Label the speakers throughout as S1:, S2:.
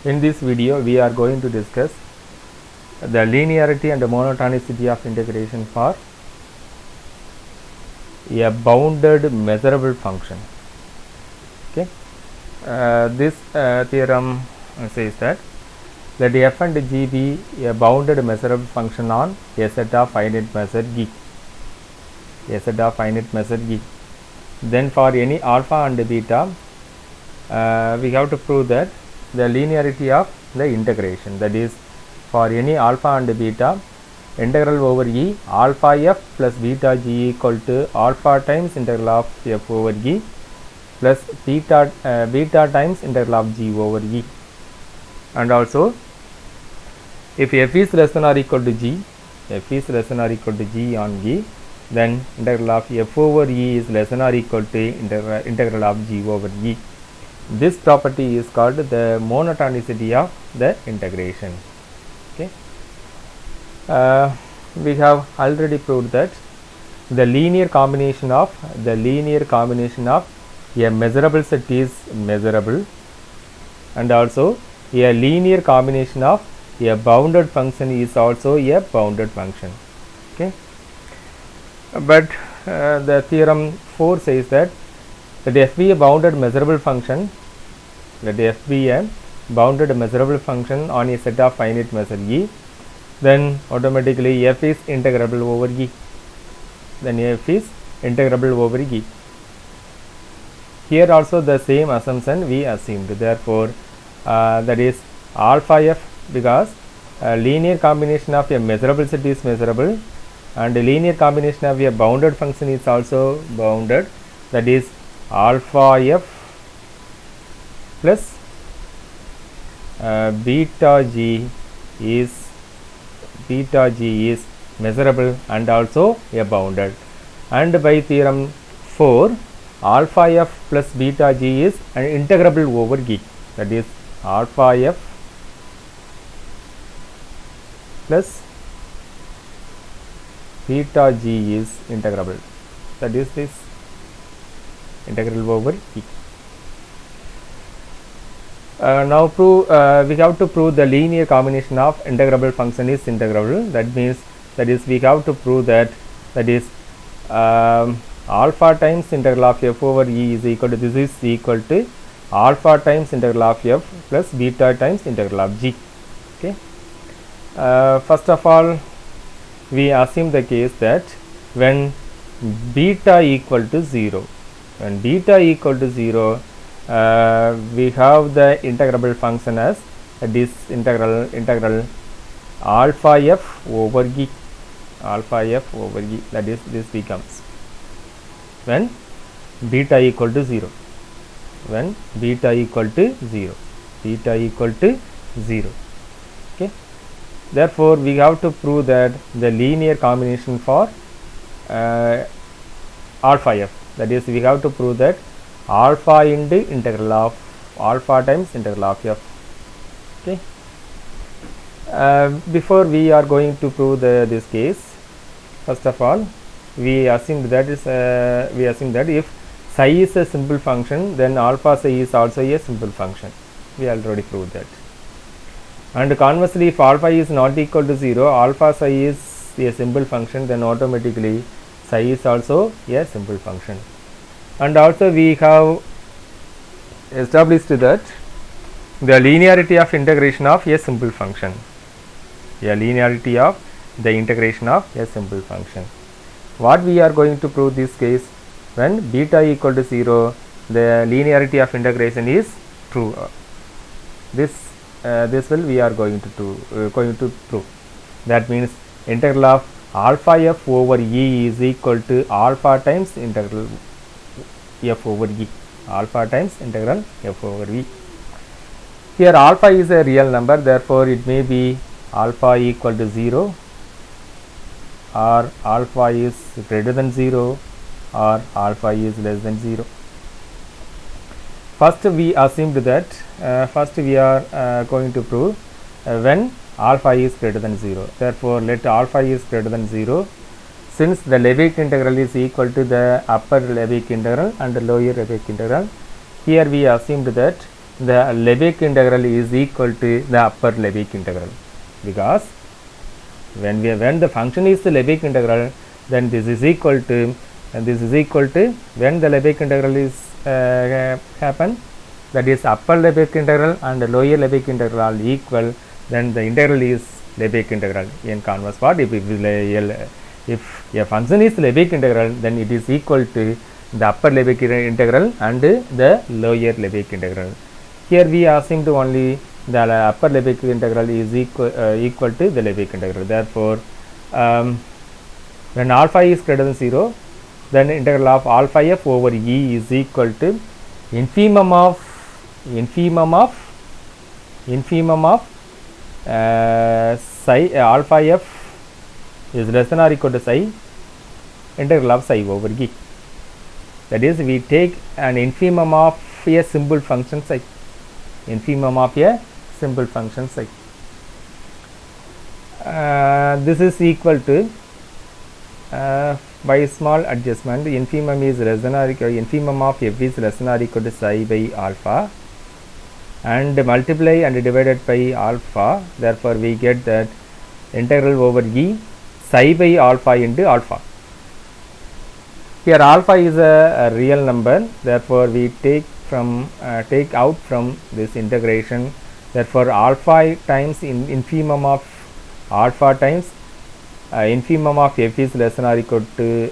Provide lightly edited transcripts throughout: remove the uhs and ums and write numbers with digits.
S1: In this video, we are going to discuss the linearity and the monotonicity of integration for a bounded measurable function. Okay, this theorem says that let f and g be a bounded measurable function on a set of finite measure G. A set of finite measure G. Then for any alpha and beta, we have to prove that the linearity of the integration, that is for any alpha and beta, integral over E alpha f plus beta g equal to alpha times integral of f over E plus beta times integral of g over E. And also if f is less than or equal to g, f is less than or equal to g on E, then integral of f over E is less than or equal to integral of g over E. This property is called the monotonicity of the integration. Okay, we have already proved that the linear combination of a measurable set is measurable, and also a linear combination of a bounded function is also a bounded function. Okay, but the theorem 4 says that let f be a bounded measurable function, let f be a bounded measurable function on a set of finite measure E, then automatically f is integrable over E. Then f is integrable over E. Here also the same assumption we assumed. Therefore, that is alpha f, because linear combination of a measurable set is measurable, and a linear combination of a bounded function is also bounded. That is alpha f plus beta g is measurable and also a bounded. And by theorem 4, alpha f plus beta g is an integrable over E. That is alpha f plus beta g is integrable. That is this integral over E. Now we have to prove the linear combination of integrable function is integrable. That means we have to prove that is alpha times integral of f over E is equal to, this is equal to alpha times integral of f plus beta times integral of g. Okay. First of all, we assume the case that when beta equal to 0, we have the integrable function as this integral alpha f over E, that is this becomes when beta equal to 0, Okay. Therefore, we have to prove that the linear combination for alpha f, that is we have to prove that alpha into integral of alpha times integral of f. Okay. Before we are going to prove this case, first of all we assume that if psi is a simple function, then alpha psi is also a simple function. We already proved that. And conversely, if alpha is not equal to 0, alpha psi is a simple function, then automatically psi is also a simple function. And also we have established that the linearity of integration of a simple function, What we are going to prove this case, when beta equal to 0, the linearity of integration is true. This will we are going to prove. That means integral of alpha f over E is equal to alpha times integral f over E, Here alpha is a real number, therefore it may be alpha equal to 0, or alpha is greater than 0, or alpha is less than 0. First we assumed that we are going to prove when alpha is greater than 0. Therefore, let alpha is greater than 0. Since the Lebesgue integral is equal to the upper Lebesgue integral and the lower Lebesgue integral, here we assumed that the Lebesgue integral is equal to the upper Lebesgue integral, because when the function is the Lebesgue integral, then this is equal to, and this is equal to, when the Lebesgue integral is happen, that is upper Lebesgue integral and the lower Lebesgue integral are equal, then the integral is Lebesgue integral. In converse part, if a function is Lebesgue integral, then it is equal to the upper Lebesgue integral and the lower Lebesgue integral. Here we assumed only the upper Lebesgue integral is equal to the Lebesgue integral. Therefore, when alpha is greater than 0, then integral of alpha f over E is equal to infimum of psi alpha f is less than or equal to psi integral of psi over E. That is, we take an infimum of a simple function psi. Infimum of a simple function psi. This is equal to, by small adjustment, infimum is less than or equal, infimum of f is less than or equal to psi by alpha, and multiply and divided by alpha. Therefore, we get that integral over E psi by alpha into alpha. Here alpha is a real number, therefore we take out from this integration. Therefore, alpha times infimum of alpha times infimum of f is less than or equal to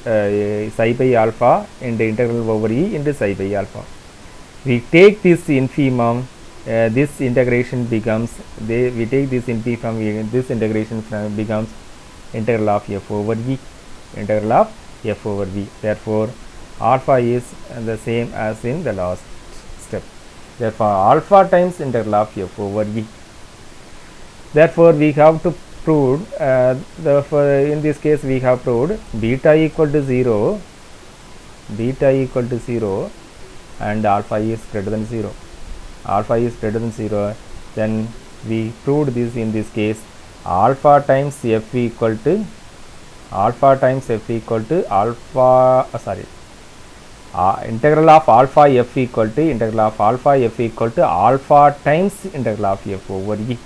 S1: psi by alpha into integral over E into psi by alpha. We take this infimum, this integration becomes, we take this infimum, this integration becomes integral of f over V, integral of f over V. Therefore, alpha is the same as in the last step. Therefore, alpha times integral of f over V. Therefore, we have to prove, in this case we have proved beta equal to 0, and alpha is greater than 0. Alpha is greater than 0, then we proved this in this case alpha times f equal to integral of alpha f equal to alpha times integral of f over E.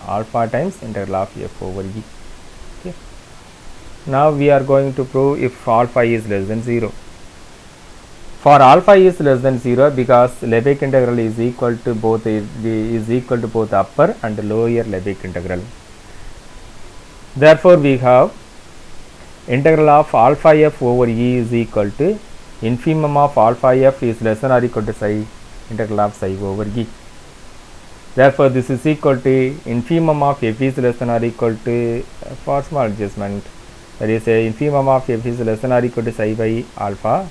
S1: Alpha times integral of f over E. Okay. Now we are going to prove if alpha is less than 0. For alpha is less than 0, because Lebesgue integral is equal to both upper and lower Lebesgue integral. Therefore, we have integral of alpha f over E is equal to infimum of alpha f is less than or equal to psi integral of psi over E. Therefore, this is equal to infimum of f is less than or equal to, for small adjustment, that is infimum of f is less than or equal to psi by alpha,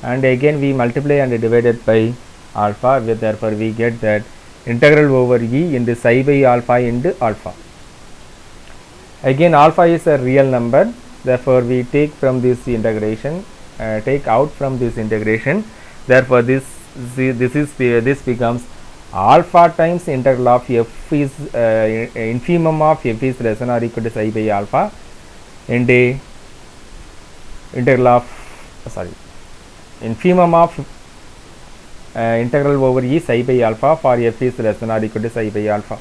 S1: and again we multiply and divide it by alpha. Therefore, we get that integral over E into psi by alpha into alpha. Again, alpha is a real number, therefore we take from this integration, take out from this integration. Therefore, this becomes alpha times integral of f is infimum of f is less than or equal to psi by alpha into integral of infimum of integral over E psi by alpha for f is less than or equal to psi by alpha.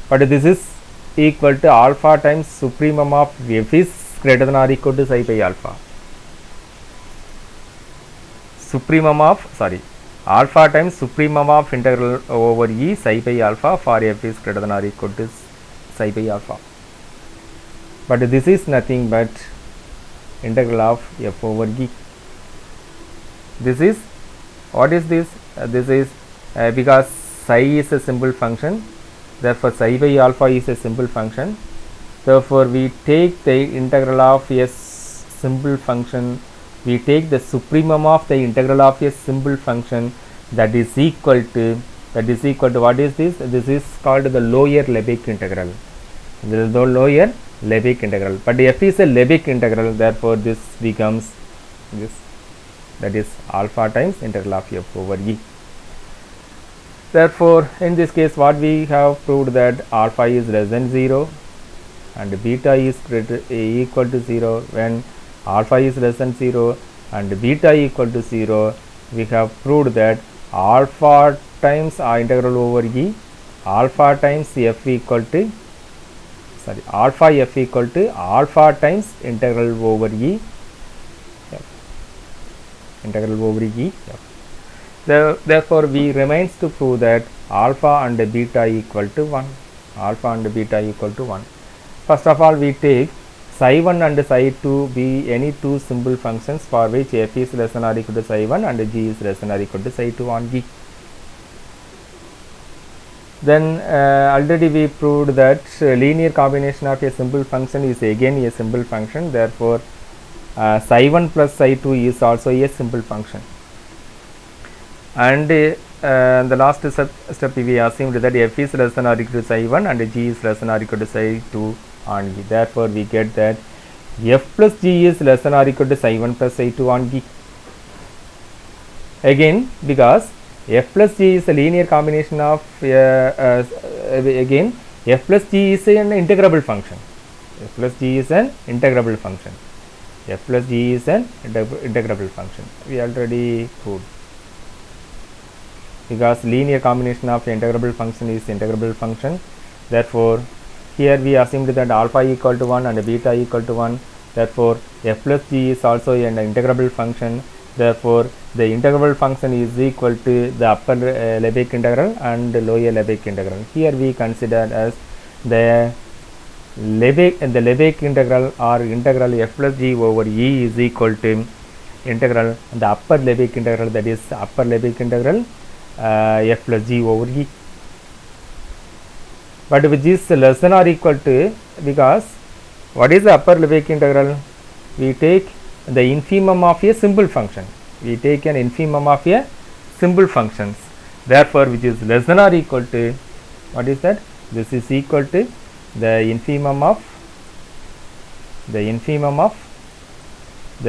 S1: But this is equal to alpha times supremum of f is greater than or equal to psi by alpha. Alpha times supremum of integral over E psi by alpha for f is greater than or equal to psi by alpha. But this is nothing but integral of f over E. This is, what is this? This is because psi is a simple function, therefore psi by alpha is a simple function. Therefore, we take the integral of a simple function, we take the supremum of the integral of a simple function, that is equal to what is this? This is called the lower Lebesgue integral. This is the lower Lebesgue integral, but f is a Lebesgue integral, therefore this becomes this, that is alpha times integral of f over E. Therefore, in this case what we have proved that alpha is less than 0 and beta is equal to 0 when alpha is less than 0, and beta equal to 0, we have proved that alpha times integral over E, alpha times f equal to alpha f equal to alpha times integral over E f, integral over E f. Therefore, we remains to prove that alpha and beta equal to 1, alpha and beta equal to 1. First of all, we take psi 1 and psi 2 be any two simple functions for which f is less than or equal to psi 1 and g is less than or equal to psi 2 on G. Then already we proved that linear combination of a simple function is again a simple function. Therefore, psi 1 plus psi 2 is also a simple function. And the last step we assumed that f is less than or equal to psi 1 and g is less than or equal to psi 2 on G. Therefore, we get that f plus g is less than or equal to psi 1 plus psi 2 on G. Again, because f plus g is a linear combination of again f plus g is an integrable function. F plus g is an integrable function. F plus g is an integrable function. We already proved. Because linear combination of integrable function is integrable function. Therefore, here we assumed that alpha equal to 1 and beta equal to 1. Therefore, f plus g is also an integrable function. Therefore, the integrable function is equal to the upper Lebesgue integral and lower Lebesgue integral. Here we consider as the Lebesgue integral or integral f plus g over E is equal to integral the upper Lebesgue integral, that is upper Lebesgue integral f plus g over E. But which is less than or equal to, because what is the upper Lebesgue integral? We take the infimum of a simple function. We take an infimum of a simple functions. Therefore, which is less than or equal to, what is that? This is equal to the infimum of the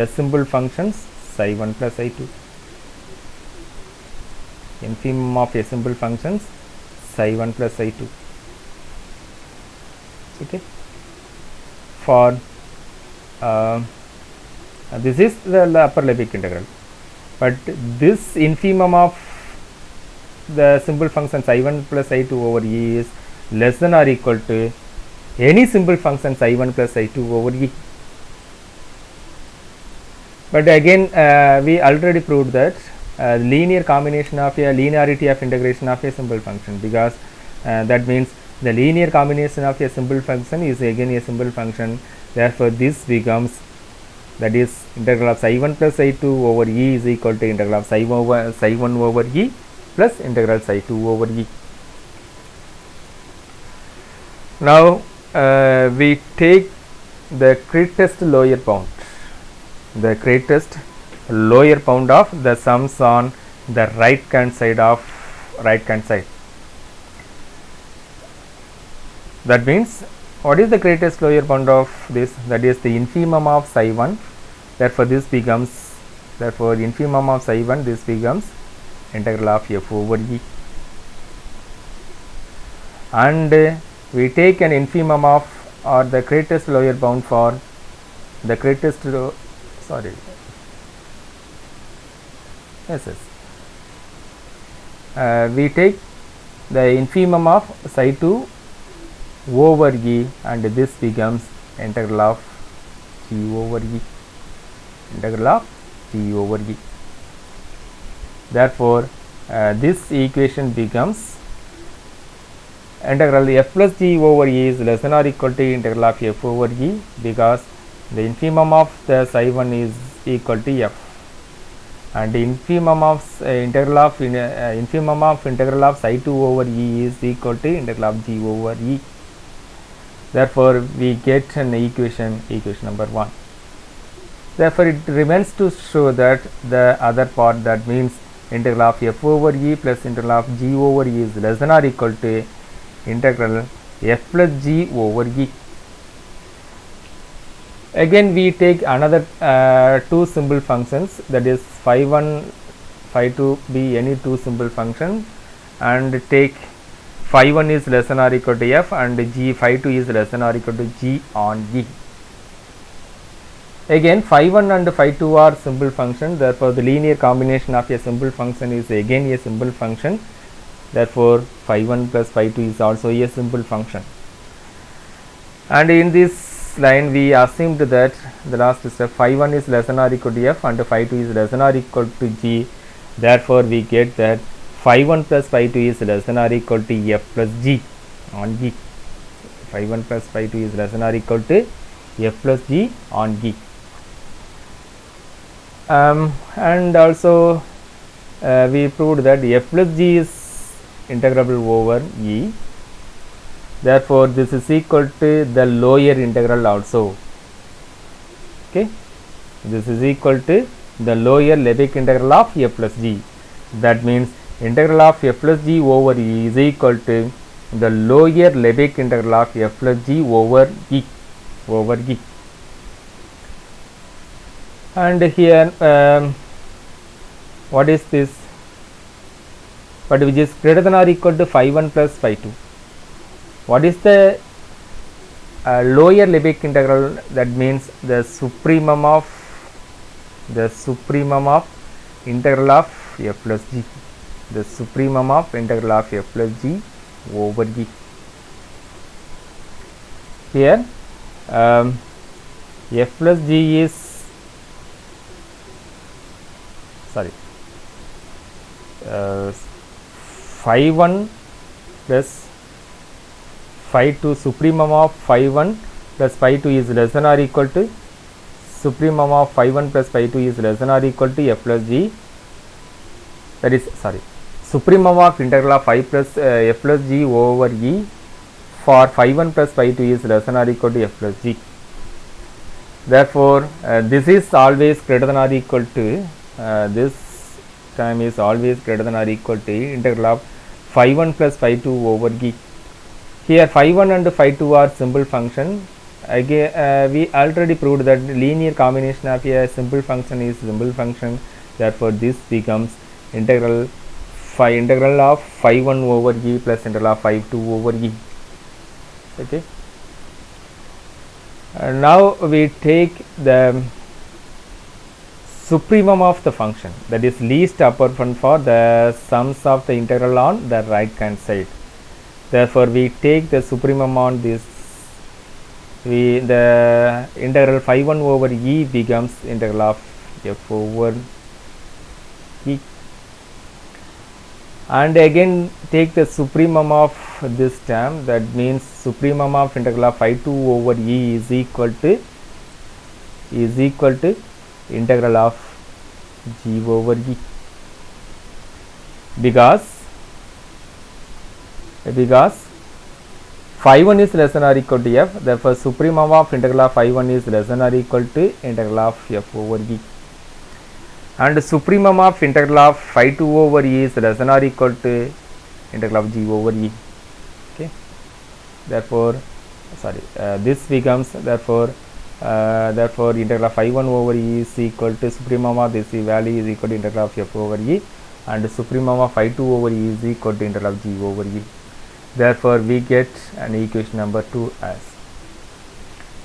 S1: simple functions psi 1 plus psi 2. Infimum of a simple functions psi 1 plus psi 2. Okay. For this is the upper Lebesgue integral, but this infimum of the simple function psi 1 plus psi 2 over E is less than or equal to any simple function psi 1 plus psi 2 over E. But again, we already proved that linear combination of a linearity of integration of a simple function, because that means the linear combination of a simple function is again a simple function. Therefore, this becomes, that is integral of psi 1 plus psi 2 over E is equal to integral of psi 1 over E plus integral psi 2 over E. Now, we take the greatest lower bound, the greatest lower bound of the sums on the right hand side of right hand side. That means, what is the greatest lower bound of this? That is the infimum of psi 1. Therefore, this becomes, therefore infimum of psi 1, this becomes integral of f over E. And we take an infimum of, or the greatest lower bound for the greatest we take the infimum of psi 2 over E, and this becomes integral of G over E, integral of G over E. Therefore, this equation becomes integral f plus g over E is less than or equal to integral of f over E, because the infimum of the psi 1 is equal to f, and infimum of integral of integral of psi 2 over E is equal to integral of G over E. Therefore, we get an equation number 1. Therefore, it remains to show that the other part, that means integral of f over E plus integral of G over E is less than or equal to integral f plus G over E. Again, we take another two simple functions, that is phi 1, phi 2 be any two simple functions, and take phi 1 is less than or equal to f and g phi 2 is less than or equal to g on E. Again phi 1 and phi 2 are simple function, therefore the linear combination of a simple function is again a simple function, therefore phi 1 plus phi 2 is also a simple function. And in this line we assumed that the last step phi 1 is less than or equal to f and phi 2 is less than or equal to g, therefore we get that phi 1 plus phi 2 is less than or equal to f plus g on g. Phi 1 plus phi 2 is less than or equal to f plus g on g. And also we proved that f plus g is integrable over e, therefore this is equal to the lower integral also. Okay, this is equal to the lower Lebesgue integral of f plus g. That means integral of f plus g over e is equal to the lower Lebesgue integral of f plus g over e. And here what is this? But which is greater than or equal to phi 1 plus phi 2. What is the lower Lebesgue integral? That means the supremum of integral of f plus g, the supremum of integral of f plus g over g. Here f plus g is phi 1 plus phi 2, supremum of phi 1 plus phi 2 is less than or equal to supremum of phi 1 plus phi 2 is less than or equal to f plus g, that is supremum of integral of phi plus f plus g over e for phi 1 plus phi 2 is less than or equal to f plus g. Therefore this is always greater than or equal to this term is always greater than or equal to integral of phi 1 plus phi 2 over g. Here phi 1 and phi 2 are simple function. Again we already proved that linear combination of a simple function is simple function, therefore this becomes integral of phi 1 over e plus integral of phi 2 over e. Okay, and now we take the supremum of the function, that is least upper bound for the sums of the integral on the right hand side. Therefore we take the supremum on this, the integral phi 1 over e becomes integral of f over e, and again take the supremum of this term, that means supremum of integral of phi 2 over e is equal to integral of g over e, because phi 1 is less than or equal to f, therefore supremum of integral of phi 1 is less than or equal to integral of f over e, and supremum of integral of phi 2 over e is less than or equal to integral of g over e. Okay, therefore this becomes therefore integral of phi 1 over e is equal to supremum of this value is equal to integral of f over e, and supremum of phi 2 over e is equal to integral of g over e. Therefore we get an equation number 2 as,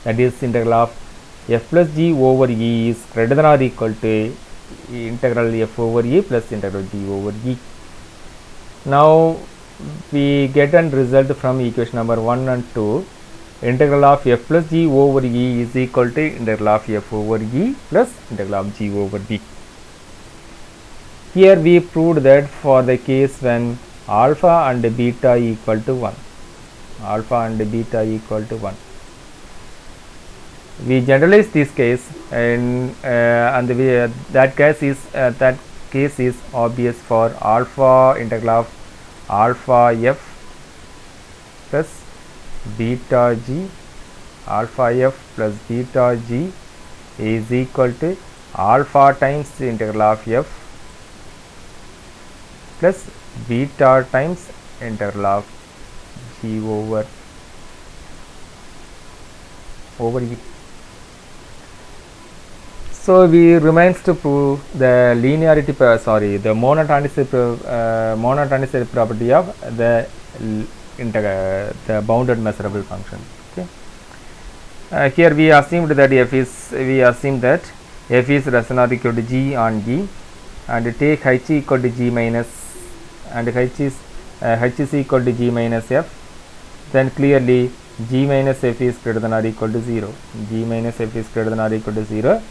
S1: that is integral of f plus g over e is greater than or equal to integral f over e plus integral g over e. Now we get a result from equation number 1 and 2. Integral of f plus g over e is equal to integral of f over e plus integral of g over b. Here we proved that for the case when alpha and beta equal to 1, we generalize this case, and that case is obvious for alpha integral of alpha f plus beta g, alpha f plus beta g is equal to alpha times integral of f plus beta times integral of g over e. So we remains to prove the linearity, the monotonicity property of the bounded measurable function. Okay. Here we assumed that f is less than or equal to g on e, and take h equal to g minus, and h is equal to g minus f, then clearly g minus f is greater than or equal to 0. G minus f is greater than or equal to 0.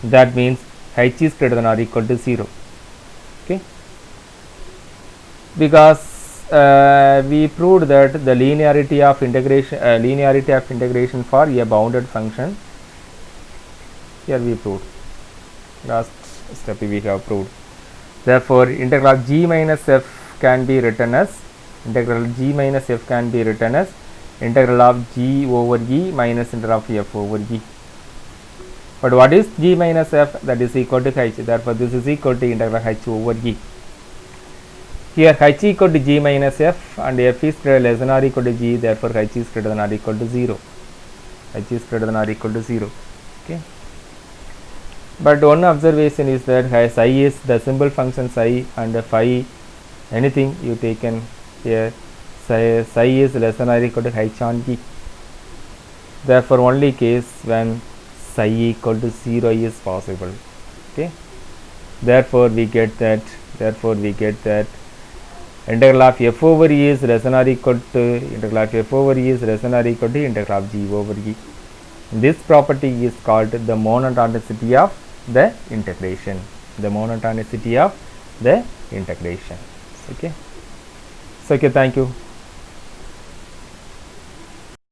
S1: That means h is greater than or equal to 0. Okay, because we proved that the linearity of integration for a bounded function. Here we proved, last step we have proved. Therefore, integral of g minus f can be written as integral of g over e minus integral of f over e. But what is g minus f? That is equal to h. Therefore, this is equal to integral h over e. Here h equal to g minus f and f is less than or equal to g. Therefore, h is greater than or equal to 0. H is greater than or equal to 0. Okay. But one observation is that psi is the simple function psi, and phi anything you taken here, psi is less than or equal to h on e. Therefore, only case when psi equal to 0 is possible. Okay. Therefore, we get that integral of f over e is less than or equal to integral of f over e is less than or equal to integral of g over e. This property is called the monotonicity of the integration. Okay. So, okay, thank you.